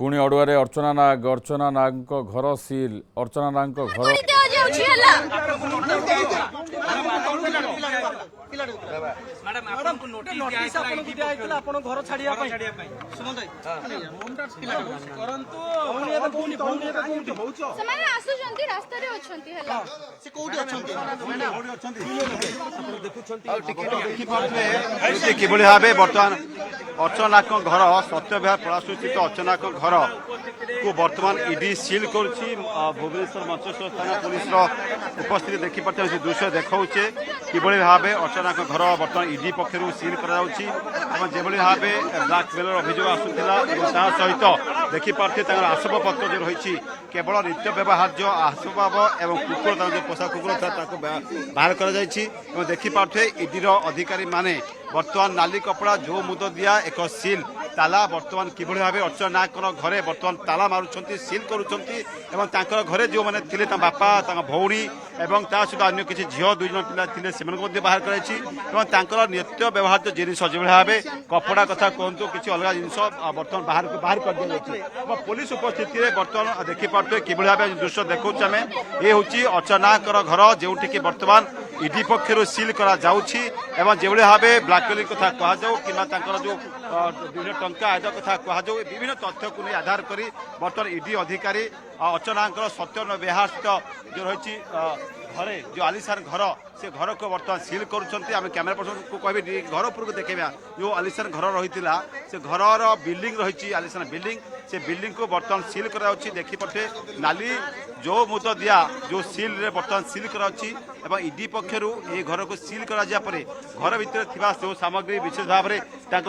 पुणी अड़ुआरे अर्चना नाग घर सिल अर्चना नाग घर किभଳି भावे बर्तमान अर्चना घर सत्य विहार पलाशु स्थित अर्चना घर को बर्तमान ईडी सील कर भुवनेश्वर मंचेश्वर थाना पुलिस उपस्थिति देखिपारे दृश्य देखा किभଳି भावे अर्चना घर बर्तमान ईडी पक्षर सील कर भाव ब्लाकमेलर अभियोग आसूला सहित देखिपारे आसबाबपत्र जो रही केवल नित्य व्यवहार्य आसबाब और कुकुर जो पोषा कुकुर था बाहर कर देखिपारे ईडीर अधिकारी माने बर्तमान नाली कपड़ा जो मुद दिया एक सील ताला बर्तमान किभଳି भावे अर्चना नाग घरे बर्तमान ताला मारुंट सील कर घरे जो मैंने थे बापा भौणी और सहित अन्य किसी झील दुई जन पिला थे से बाहर कर नित्य व्यवहार्य जिनिस जो भाव कपड़ा कथा कहतु किसी अलग जिनस बर्तमान बाहर कर दिया पुलिस उपस्थिति में बर्तमान देखिपे किभଳି भाव दृश्य देखा आम ये हूँ अर्चना घर जो बर्तमान ईडी पक्षर सील करा जाउछि एवं जेभଳି भावे ब्लैकमेलिंग कथा कहा जाऊ कि जो विभिन्न टंका आय कथा कहा जाऊ विभिन्न तथ्य को आधार करी बर्तमान ईडी अधिकारी अर्चना सत्य विहार जो रही घरे जो आलिशान घर से घर को बर्तमान सील कर कैमेरा पर्सन को कह घर उपरको देखा जो आलिशान घर रही से घर बिल्डिंग रही आलिशान बिल्डिंग से बिल्डिंग को बर्तमान सील कर देखिपटे नाली जो मुद दिया जो सील रे बर्तमान सील कर ईडी पक्षर ये घर को सील कर घर भितर जो सामग्री विशेष भाव में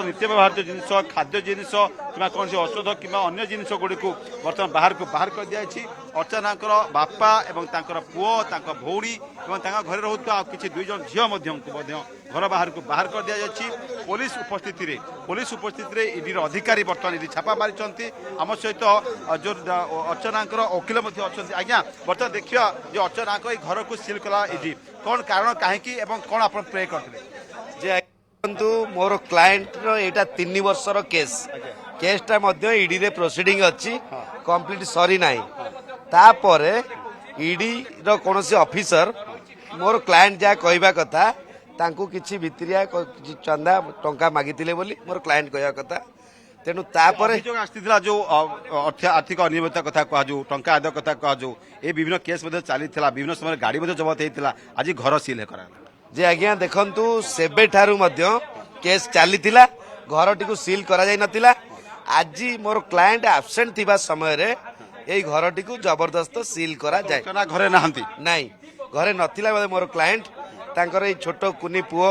नित्य व्यवहार्य जिनिस खाद्य जिनिस कि कौन से औषध कि अन्य जिनिस गुड़ी को बर्तमान बाहर कर दिखाई अर्चना बापा और पुओ भौणी और घरे रोकता किसी दुई जन झील घर बाहर कर दिखाई पुलिस उपस्थिति में ईडी अधिकारी बर्तमान ईडी छापा मारी आम सहित जो अर्चना वकिल अच्छा आज्ञा बर्तमान देखिए जो अर्चना घर को सील कला ईडी कौन कारण कहीं कौन आप प्रे करते मोर क्लाएंट एटा 3 वर्षर केसटा ईडी रे प्रोसीडिंग अच्छी कंप्लीट सरी ना तापर ईडी कौन ऑफिसर मोर क्लाएंट जहाँ कहवा कथा तांकू किछि भितरिया चंदा टंका मागितिले बोली मोर क्लाएंट कहवा कथा तेणु तापर जो आर्थिक अनियमितता कथा कह टंका आदाय कथा कह ये विभिन्न केस चली विभिन्न समय गाड़ी जबत होता आज घर सील करा जे आज्ञा देखंतु सेबे ठारू मध्य केस चली घर टी सील करा जाय नतिला आज मोर क्लाएंट आब्सेंट थिबा समय रे ए घर टी जबरदस्त सील करा जाय घरे नहांती नहीं घरे नथिला बेले मोर क्लाएंट तांकर ए छोट कुनी पुओ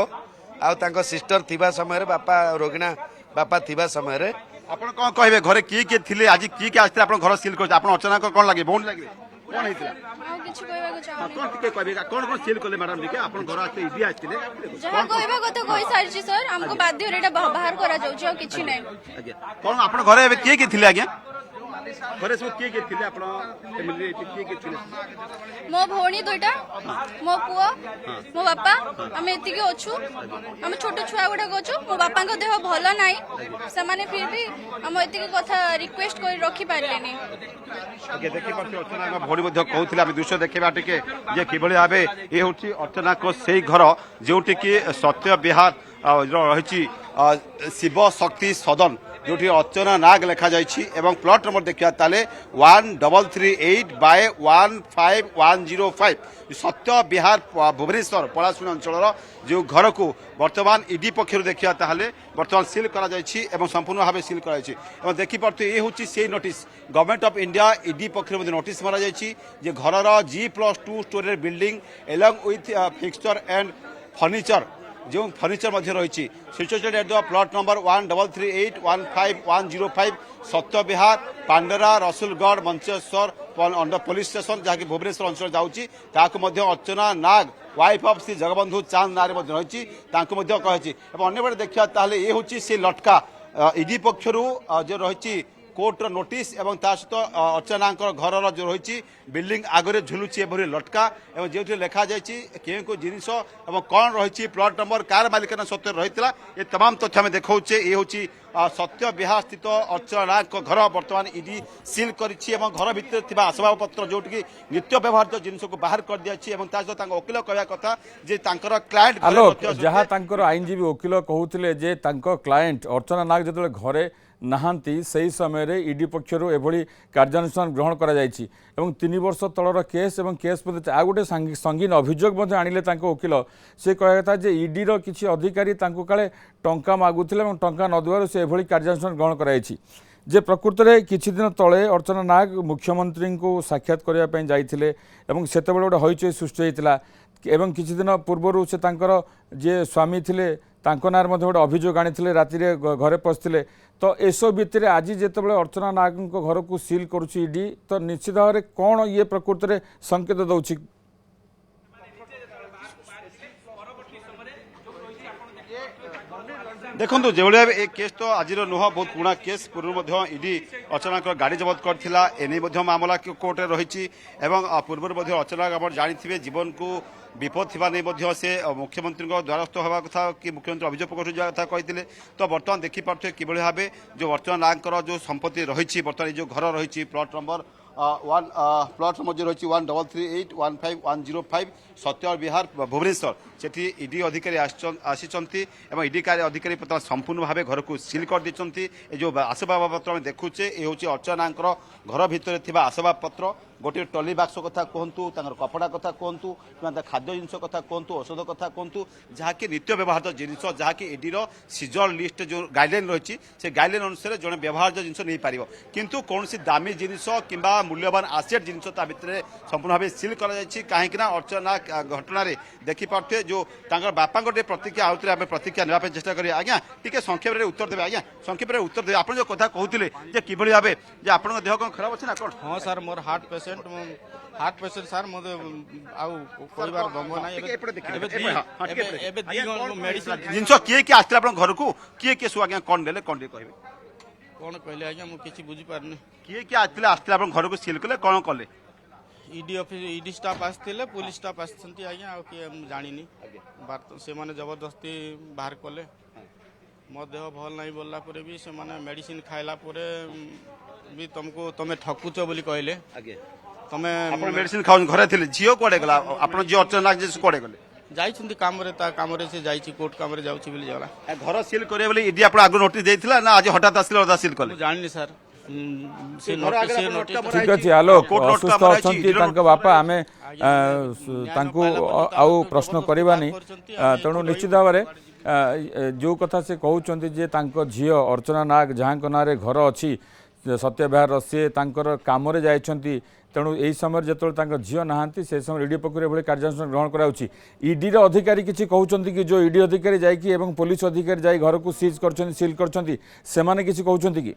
आ तांकर सिस्टर थिबा समय रे बापा रोगिणा बापा थिबा समय रे आपण कोन कहबे घरे किए थिले आज किए आस्ते आपण घर सील कर आपण अचानक कोन लागे बोन लागे कोन हेतिला आ किछ कहबा को चाहू कोन टिके कहबे कोन कोन सील करले मैडम जी के आपण घर आस्ते इडी आस्ते जहा कहबा को तो कोई सारजी सर हमको बाध्य रेटा बाहर करा जाउ छ किछ नै आज्ञा कोन आपण घरे एबे किए थिले आज्ञा घरे सब किए थिले आपण फैमिली किए थिले मो भौणी दुईटा मो पुओ मो बापा हम एति के अछु हम छोट छुआ गुडा गछु मो बापा को देह भलो नाइ से माने फिर भी हम एति के कथा रिक्वेस्ट कर रखि पारलेनी ओके देखि पाछे अर्चना भौणी मध्ये कहउथिला हम दृश्य देखबा टिके जे किबळी भाबे ए होची अर्चना को सेही घर जेउटी कि सत्य विहार रही शिव शक्ति सदन जो अर्चना नाग लिखा जाइए प्लॉट नंबर देखा ताले 1338 बाय 15105 सत्य विहार भुवनेश्वर पलाशुनी अंचल जो घर को वर्तमान ईडी पक्षर देखा ताले वर्तमान सील करा संपूर्ण भाव सील कर देखिपे ये हूँ से notice government of India ED पक्षर नोटिस मारा जे घर G+2 storey building along with fixture and furniture जो फर्निचर रही situated at the plot number 1338155105 Satya Vihar Pandara Rasulgarh Mancheswar under police station जहाँकि भुवनेश्वर अंचल जाऊँगी अर्चना नाग वाइफ ऑफ श्री जगबंधु चांद ना रही कही अन्य देखा ये हूँ से लटका ईडी पक्षर जो रही कोर्टर नोटिस एवं सहित अर्चना घर जो रही बिल्डिंग आगे झुलुची एभरी लटका एवं जो लिखा जाए को जिनिस कौन रही प्लॉट नंबर कार मालिकाना सत्य रही ये तमाम तथ्य आम देखा ये हूँ सत्य विहार स्थित अर्चना नाग घर बर्तमान ईडी सिल करिछि एवं घर भितर थिबा आसबाबपत्र जोटि नित्य व्यवहार्य जिनिस को बाहर कर दियाछि एवं ता सहित वकील कहवा कथा जे तांकर क्लायंट आलोक जहाँ तांकर आईनजीवी वकील कहूथिले जे तांको क्लायंट अर्चना नाग जतले घरे नाहांती सही समय रे ईडी पक्षरु एभली कार्यानुष्ठान ग्रहण करा जायछि एवं 3 वर्ष तलर केस एवं केस मध्ये आ गोटे संगीन अभियोग मध्ये आनिले तांको वकील से कहया था जे ईडी रो किछि अधिकारी तांको काले टंका मागुथिले एवं टंका न देवार से एभली कार्यानुष्ठान ग्रहण करायछि जे प्रकृत में किछि दिन तले अर्चना नाग मुख्यमंत्री को साक्षात करने जाइथिले एवं सेतेबेले गोटे हईचई सृष्टि होइतिला एवं किछि दिन पूर्व से तांकर जे स्वामी थिले तांको नार मध्ये गोटे अभियोग आनिथिले राति रे घरे पसिथिले तो एसब भितर आज जितेबाला अर्चना नाग घर को सिल करुछि ईडी तो निश्चित भाव में कौन ये प्रकृत में संकेत दौछि देखो जो भाई केस तो आज नुह बहुत पुराना केस पूर्व ईडी अर्चना गाड़ी जबत करथिला एने मामला कोर्ट रही पूर्व अर्चना आप जानी जीवन को विपद थी से मुख्यमंत्री द्वारस्थ होगा कथा कि मुख्यमंत्री अभियोग प्रकट कथा कहते तो बर्तमान देखिपे कि भाव जो अर्चना नाग जो संपत्ति रही बर्तमान जो घर रही प्लट नंबर प्लट नंबर जो रही 13381510 सत्य विहार भुवनेश्वर सेठी ईडी अधिकारी आसी ईडी अधिकारी बर्तमान संपूर्ण भाव घर को सिल कर देते जो आसबाबपत्र आम देखुचे ये हूँ अर्चना घर भितर थी आसबाबपत्र गोटे टली बाक्स कथा कहतु कपड़ा कथा कहतु कि खाद्य जिनस कथा कहतु औषध कथा कहतु जहाँकि नित्य व्यवहार्य जिनस जहाँकि ईडी सीजर लिस्ट जो गाइडलाइन रही से गाइडलाइन अनुसार जड़े व्यवहार्य जिनस नहीं पार किंतु कौन दामी जिनस कि मूल्यवान आसेट जिनस भितर संपूर्ण भाव सिल कहीं अर्चना घटना देखिपे जो बापा प्रतिक्रिया आउे आम प्रतिक्रिया नापी चेष्टा करें आज्ञा टी संक्षेप उत्तर देवे आज्ञा संक्षेप उत्तर देवे आप जो कथा कहते कि भाव आप देह कौन खराब अच्छे ना कौन हाँ सर मोर हार्ट पेसेंट सर मते आउबार दम ना जिनस किए किए आसते घर को किए किए सब आज्ञा कौन देले कौन कहे कौन कहले आज्ञा मु किछि बुझी पारनी किए किए आसते घर को सिल कले कौन कले ईडी ऑफिस ईडी स्टाफ आसते पुलिस स्टाफ आसछंती आज्ञा आ कि जानिनी से माने जबरदस्ती बाहर कले मो देह भल नहीं बोलला परे भी से माने मेडिसिन खाइला परे भी तुमको तमे ठकुच बोली कहले तमे आपण मेडिसिन खाउ घरे थिले जियो कोडे गला आपण जियो अर्चना नाग जे कोडे गले जाइछंती काम रे ता काम रे से जाइछि कोर्ट काम रे जाउछि बोली जाला घर सील करे बोली ईडी आपण आगु नोटिस देइथिला ना आज हठात आसिला ओदा सील कले जानिनी सर से नोटिस ठीक अच्छे आलोक असुस्थ अच्छा बापा आम आउ प्रश्न करवानी तेणु निश्चित भाव में जो कथा से कहते जे झील अर्चना नाग जहाँ ना घर अच्छी सत्य विहार सी कम जाइछंती तेणु यही समय जो झील नहांती से समय ईडी पक्ष कार्यानुष्ठान ग्रहण कराउछि ईडी अधिकारी किसी कहते कि जो ईडी अधिकारी जाइए पुलिस अधिकारी जाई घर को सीज कर सील करछंती सेमाने किसी कहते कि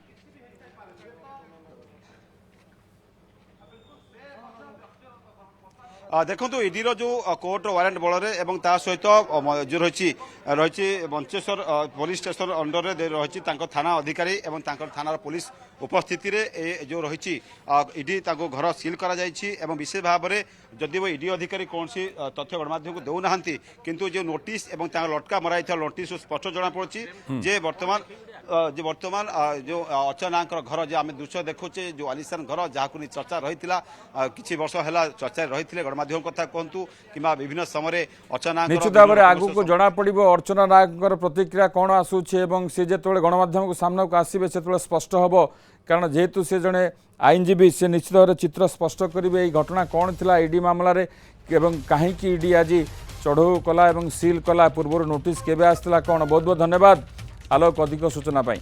देखो ईडी जो कोर्ट वारंट बल सहित जो रही मंचेश्वर पुलिस स्टेशन अंडर रही थाना अधिकारी और थाना पुलिस उपस्थिति रे जो रही ईडी घर सील कर विशेष भाव में जदि वो ईडी अधिकारी कौन तथ्य गणमाध्यम को देना किंतु जो नोटिस लटका मराई नोटिस स्पष्ट जना पड़ी जे वर्तमान जो अर्चना घर जो आम दृश्य देखुचे जो आलिशान घर जहाँ चर्चा रही किसी वर्ष है चर्चा रही गणमाध्यम कथा कहतु कि विभिन्न समय अर्चना निश्चित भाव में आगु को जना पड़ो अर्चना नाग प्रतिक्रिया कौन आसूचे सी जो गणमाध्यम को सामना को आसवे से स्पष्ट हम कारण जेहेतु से जड़े आईनजीवी से निश्चित भाव चित्र स्पष्ट करेंगे ये घटना कौन थी ईडी मामलें कहीं ईडी आज चढ़ऊ कला सील कला पूर्व नोटिस केबे आसला कौन बहुत बहुत धन्यवाद आलोक अधिक सूचना पाई।